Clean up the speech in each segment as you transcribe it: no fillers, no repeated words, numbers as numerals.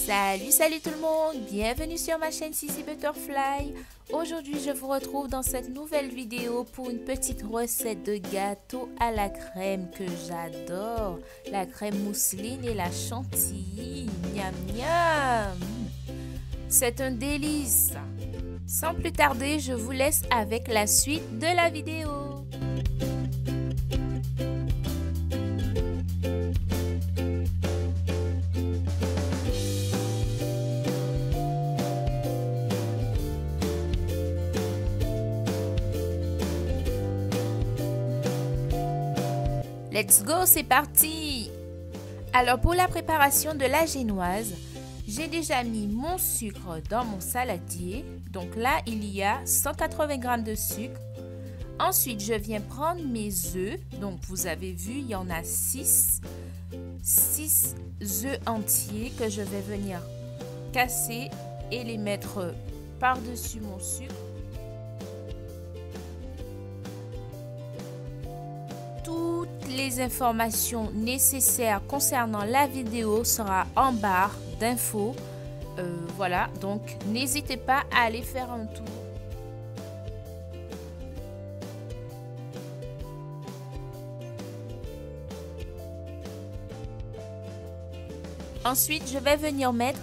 Salut tout le monde, bienvenue sur ma chaîne Sissy Butterfly. Aujourd'hui je vous retrouve dans cette nouvelle vidéo pour une petite recette de gâteau à la crème que j'adore. La crème mousseline et la chantilly, miam miam. C'est un délice. Sans plus tarder, je vous laisse avec la suite de la vidéo. Let's go, c'est parti! Alors pour la préparation de la génoise, j'ai déjà mis mon sucre dans mon saladier. Donc là, il y a 180 g de sucre. Ensuite, je viens prendre mes œufs. Donc vous avez vu, il y en a 6 œufs entiers que je vais venir casser et les mettre par-dessus mon sucre. Les informations nécessaires concernant la vidéo sera en barre d'infos. Voilà, donc n'hésitez pas à aller faire un tour. Ensuite, je vais venir mettre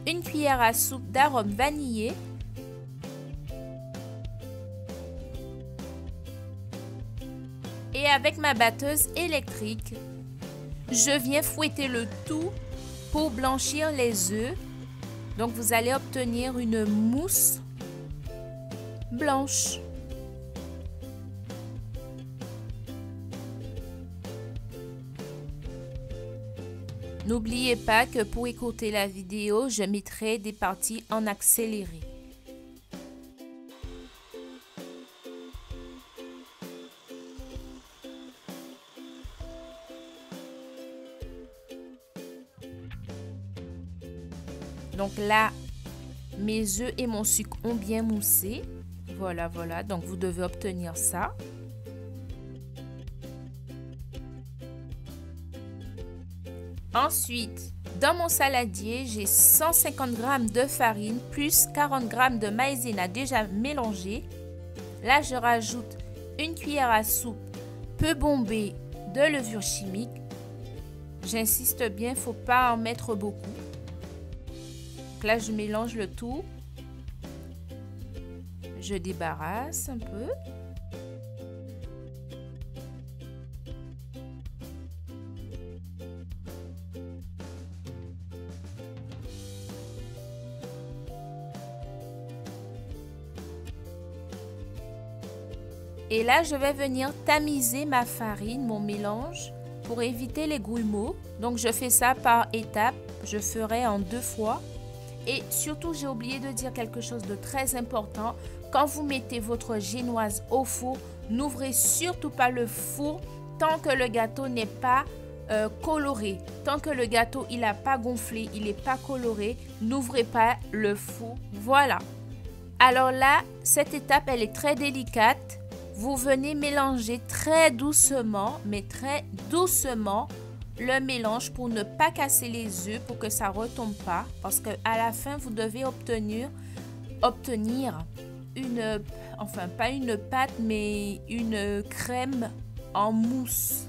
une cuillère à soupe d'arôme vanillé. Et avec ma batteuse électrique, je viens fouetter le tout pour blanchir les œufs. Donc vous allez obtenir une mousse blanche. N'oubliez pas que pour écouter la vidéo, je mettrai des parties en accéléré. Donc là, mes œufs et mon sucre ont bien moussé. Voilà, donc vous devez obtenir ça. Ensuite, dans mon saladier, j'ai 150 g de farine plus 40 g de maïzena déjà mélangé. Là, je rajoute une cuillère à soupe peu bombée de levure chimique. J'insiste bien, il ne faut pas en mettre beaucoup. Là, je mélange le tout. Je débarrasse un peu. Et là, je vais venir tamiser ma farine, mon mélange, pour éviter les grumeaux. Donc, je fais ça par étapes. Je ferai en 2 fois. Et surtout, j'ai oublié de dire quelque chose de très important. Quand vous mettez votre génoise au four, n'ouvrez surtout pas le four tant que le gâteau n'est pas coloré. Tant que le gâteau il n'a pas gonflé, il n'est pas coloré, n'ouvrez pas le four. Voilà. Alors là, cette étape, elle est très délicate. Vous venez mélanger très doucement, mais très doucement, le mélange pour ne pas casser les œufs, pour que ça ne retombe pas, parce que à la fin vous devez obtenir une, enfin pas une pâte mais une crème en mousse.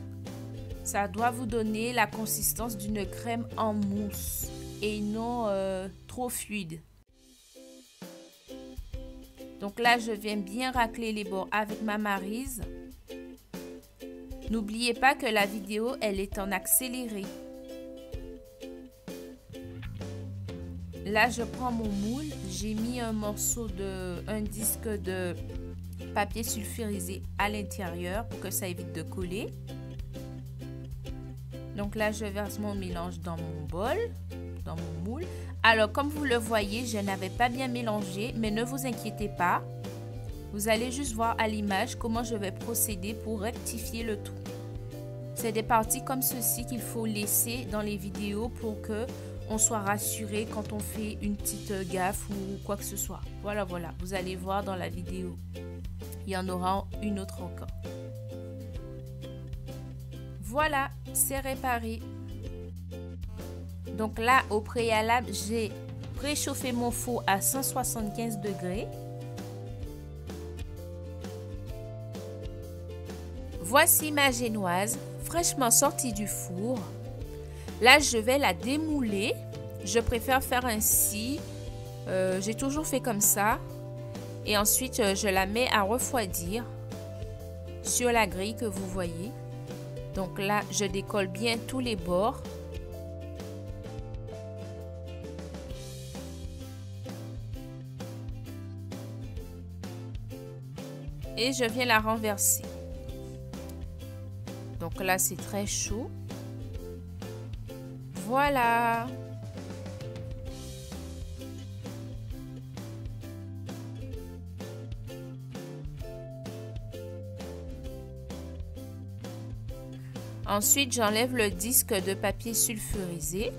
Ça doit vous donner la consistance d'une crème en mousse et non trop fluide. Donc là je viens bien racler les bords avec ma maryse. N'oubliez pas que la vidéo, elle est en accéléré. Là, je prends mon moule. J'ai mis un disque de papier sulfurisé à l'intérieur pour que ça évite de coller. Donc là, je verse mon mélange dans mon bol, dans mon moule. Alors, comme vous le voyez, je n'avais pas bien mélangé, mais ne vous inquiétez pas. Vous allez juste voir à l'image comment je vais procéder pour rectifier le tout. C'est des parties comme ceci qu'il faut laisser dans les vidéos pour que on soit rassuré quand on fait une petite gaffe ou quoi que ce soit. Voilà, vous allez voir dans la vidéo. Il y en aura une autre encore. Voilà, c'est réparé. Donc là, au préalable, j'ai préchauffé mon four à 175 degrés. Voici ma génoise fraîchement sortie du four. Là, je vais la démouler. Je préfère faire ainsi. J'ai toujours fait comme ça. Et ensuite, je la mets à refroidir sur la grille que vous voyez. Donc là, je décolle bien tous les bords. Et je viens la renverser. Donc là, c'est très chaud. Voilà. Ensuite, j'enlève le disque de papier sulfurisé.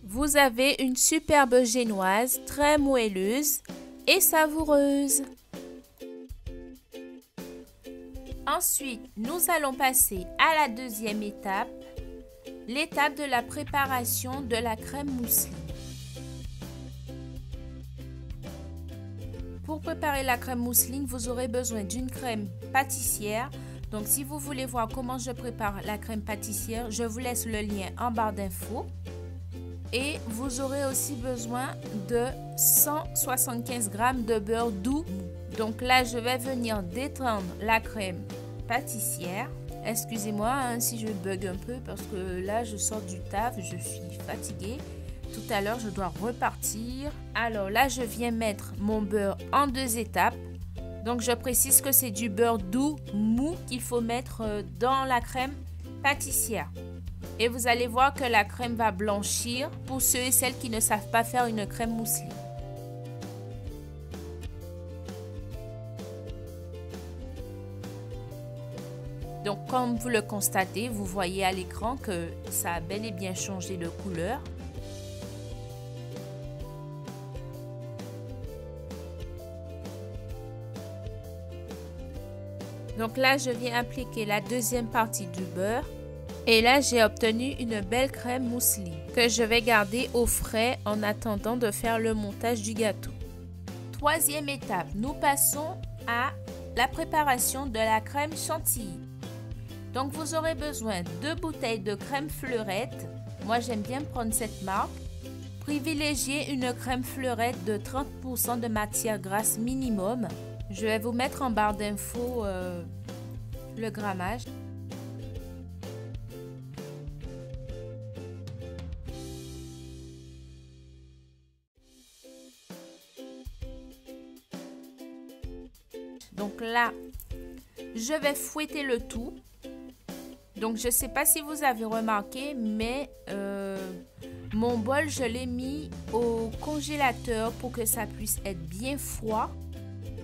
Vous avez une superbe génoise très moelleuse et savoureuse. Ensuite, nous allons passer à la deuxième étape, l'étape de la préparation de la crème mousseline. Pour préparer la crème mousseline, vous aurez besoin d'une crème pâtissière. Donc, si vous voulez voir comment je prépare la crème pâtissière, je vous laisse le lien en barre d'infos. Et vous aurez aussi besoin de 175 g de beurre doux. Donc là, je vais venir détendre la crème pâtissière. Excusez-moi hein, si je bug un peu parce que là, je sors du taf, je suis fatiguée. Tout à l'heure, je dois repartir. Alors là, je viens mettre mon beurre en 2 étapes. Donc, je précise que c'est du beurre doux, mou qu'il faut mettre dans la crème pâtissière. Et vous allez voir que la crème va blanchir pour ceux et celles qui ne savent pas faire une crème mousseline. Donc, comme vous le constatez, vous voyez à l'écran que ça a bel et bien changé de couleur. Donc là, je viens appliquer la deuxième partie du beurre. Et là, j'ai obtenu une belle crème mousseline que je vais garder au frais en attendant de faire le montage du gâteau. Troisième étape, nous passons à la préparation de la crème chantilly. Donc, vous aurez besoin de 2 bouteilles de crème fleurette. Moi, j'aime bien prendre cette marque. Privilégiez une crème fleurette de 30% de matière grasse minimum. Je vais vous mettre en barre d'infos le grammage. Donc là, je vais fouetter le tout. Donc, je ne sais pas si vous avez remarqué, mais mon bol, je l'ai mis au congélateur pour que ça puisse être bien froid,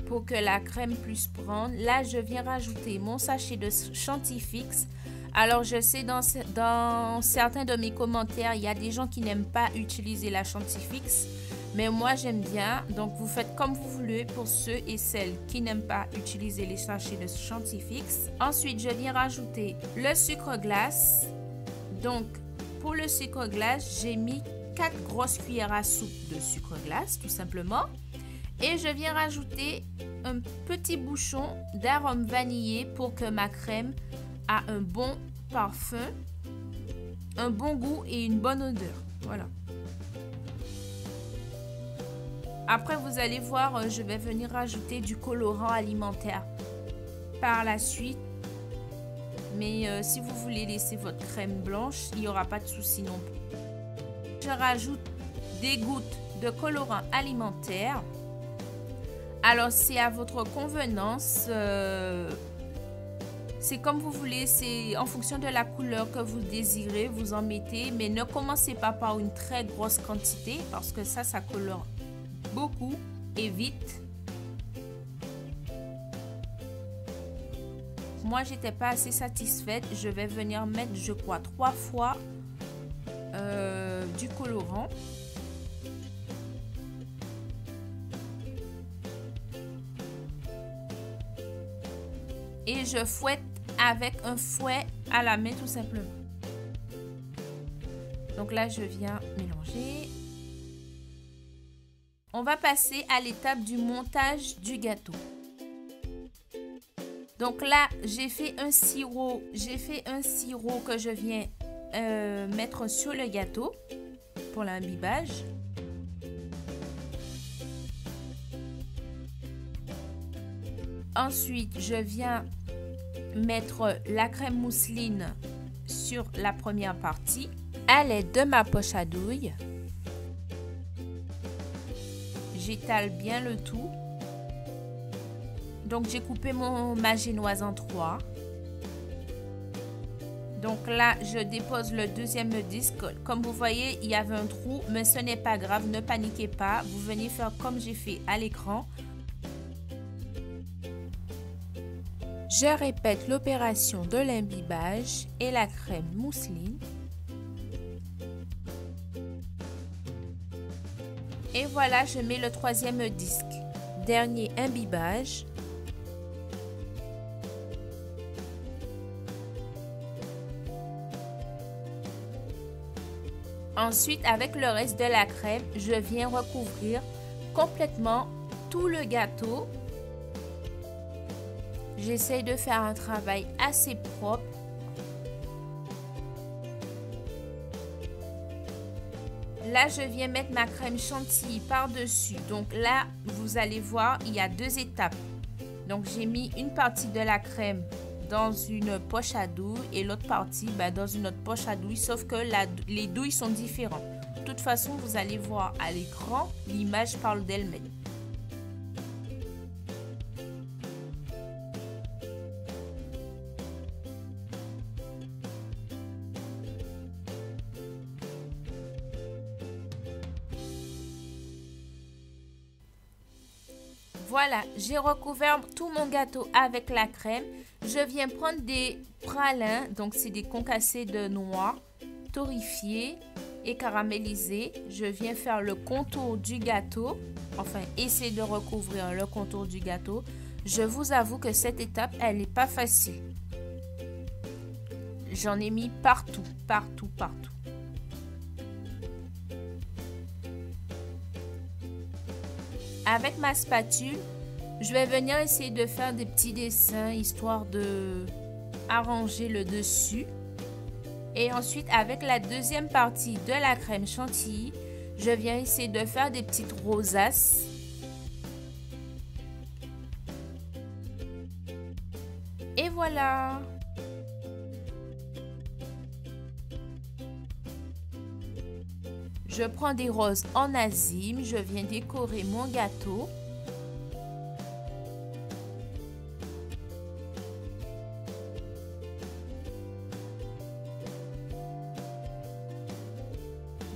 pour que la crème puisse prendre. Là, je viens rajouter mon sachet de chantilly fixe. Alors, je sais dans certains de mes commentaires, il y a des gens qui n'aiment pas utiliser la chantilly fixe. Mais moi, j'aime bien. Donc, vous faites comme vous voulez pour ceux et celles qui n'aiment pas utiliser les sachets de chantilly fixe. Ensuite, je viens rajouter le sucre glace. Donc, pour le sucre glace, j'ai mis 4 grosses cuillères à soupe de sucre glace, tout simplement. Et je viens rajouter un petit bouchon d'arôme vanillé pour que ma crème a un bon parfum, un bon goût et une bonne odeur. Voilà. Après, vous allez voir, je vais venir rajouter du colorant alimentaire par la suite. Mais si vous voulez laisser votre crème blanche, il n'y aura pas de souci non plus. Je rajoute des gouttes de colorant alimentaire. Alors, c'est à votre convenance. C'est comme vous voulez. C'est en fonction de la couleur que vous désirez, vous en mettez. Mais ne commencez pas par une très grosse quantité parce que ça colore beaucoup et vite. Moi, j'étais pas assez satisfaite. Je vais venir mettre, je crois, 3 fois du colorant. Et je fouette avec un fouet à la main tout simplement. Donc là, je viens mélanger. On va passer à l'étape du montage du gâteau. Donc là, j'ai fait un sirop que je viens mettre sur le gâteau pour l'imbibage. Ensuite, je viens mettre la crème mousseline sur la première partie à l'aide de ma poche à douille. J'étale bien le tout. Donc, j'ai coupé ma génoise en 3. Donc là, je dépose le deuxième disque. Comme vous voyez, il y avait un trou, mais ce n'est pas grave, ne paniquez pas. Vous venez faire comme j'ai fait à l'écran. Je répète l'opération de l'imbibage et la crème mousseline. Et voilà, je mets le troisième disque. Dernier imbibage. Ensuite, avec le reste de la crème, je viens recouvrir complètement tout le gâteau. J'essaie de faire un travail assez propre. Là, je viens mettre ma crème chantilly par-dessus. Donc là, vous allez voir, il y a 2 étapes. Donc, j'ai mis une partie de la crème dans une poche à douille et l'autre partie dans une autre poche à douille, sauf que les douilles sont différentes. De toute façon, vous allez voir à l'écran, l'image parle d'elle-même. Voilà, j'ai recouvert tout mon gâteau avec la crème. Je viens prendre des pralins, donc c'est des concassés de noix torréfiés et caramélisés. Je viens faire le contour du gâteau, enfin essayer de recouvrir le contour du gâteau. Je vous avoue que cette étape, elle n'est pas facile. J'en ai mis partout, partout, partout. Avec ma spatule, je vais venir essayer de faire des petits dessins histoire de arranger le dessus. Et ensuite, avec la deuxième partie de la crème chantilly, je viens essayer de faire des petites rosaces. Et voilà! Je prends des roses en azime, je viens décorer mon gâteau.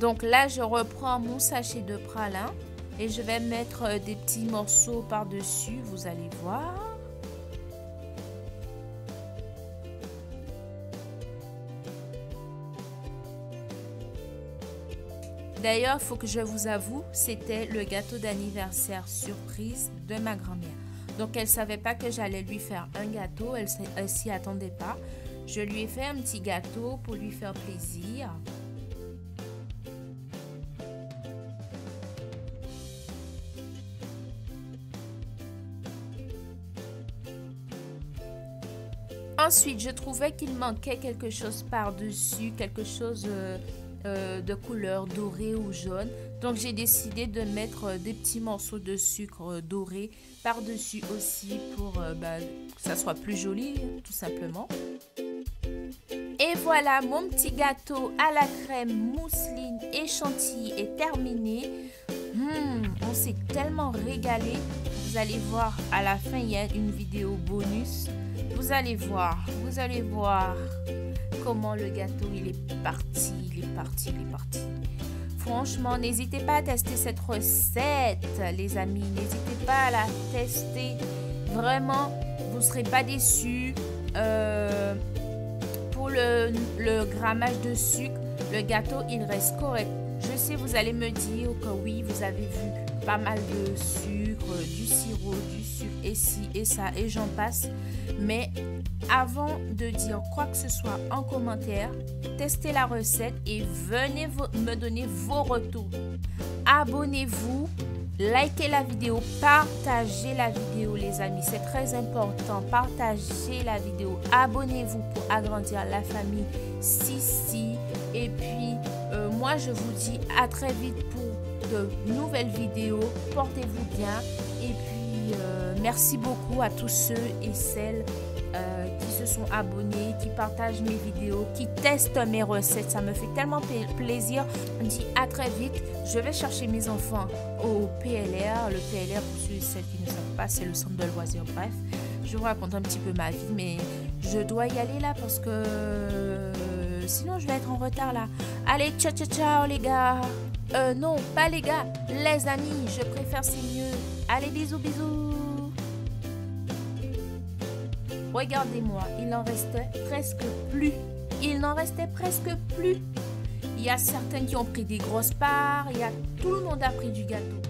Donc là, je reprends mon sachet de pralin et je vais mettre des petits morceaux par-dessus, vous allez voir. D'ailleurs, il faut que je vous avoue, c'était le gâteau d'anniversaire surprise de ma grand-mère. Donc, elle ne savait pas que j'allais lui faire un gâteau, elle s'y attendait pas. Je lui ai fait un petit gâteau pour lui faire plaisir. Ensuite, je trouvais qu'il manquait quelque chose par-dessus, quelque chose de couleur dorée ou jaune. Donc, j'ai décidé de mettre des petits morceaux de sucre doré par-dessus aussi pour que ça soit plus joli, tout simplement. Et voilà, mon petit gâteau à la crème mousseline et chantilly est terminé. On s'est tellement régalé. Vous allez voir, à la fin, il y a une vidéo bonus. Vous allez voir comment le gâteau, il est parti. Franchement, n'hésitez pas à tester cette recette, les amis. N'hésitez pas à la tester. Vraiment, vous ne serez pas déçus. Pour le grammage de sucre, le gâteau, il reste correct. Je sais, vous allez me dire que oui, vous avez vu pas mal de sucre, du sirop, du sucre et ci et ça et j'en passe. Mais avant de dire quoi que ce soit en commentaire, testez la recette et venez me donner vos retours. Abonnez-vous, likez la vidéo, partagez la vidéo les amis, c'est très important. Partagez la vidéo, abonnez-vous pour agrandir la famille Sissi. Et puis moi je vous dis à très vite pour de nouvelles vidéos. Portez-vous bien et puis merci beaucoup à tous ceux et celles qui se sont abonnés, qui partagent mes vidéos, qui testent mes recettes. Ça me fait tellement plaisir. On dit à très vite. Je vais chercher mes enfants au PLR. Le PLR, pour ceux et celles qui ne savent pas, c'est le centre de loisirs. Bref, je vous raconte un petit peu ma vie, mais je dois y aller là parce que sinon je vais être en retard là. Allez, ciao ciao ciao les gars. Non, pas les gars, les amis, je préfère, c'est mieux. Allez, bisous bisous. Regardez-moi, il n'en restait presque plus. Il n'en restait presque plus. Il y a certains qui ont pris des grosses parts. Tout le monde a pris du gâteau.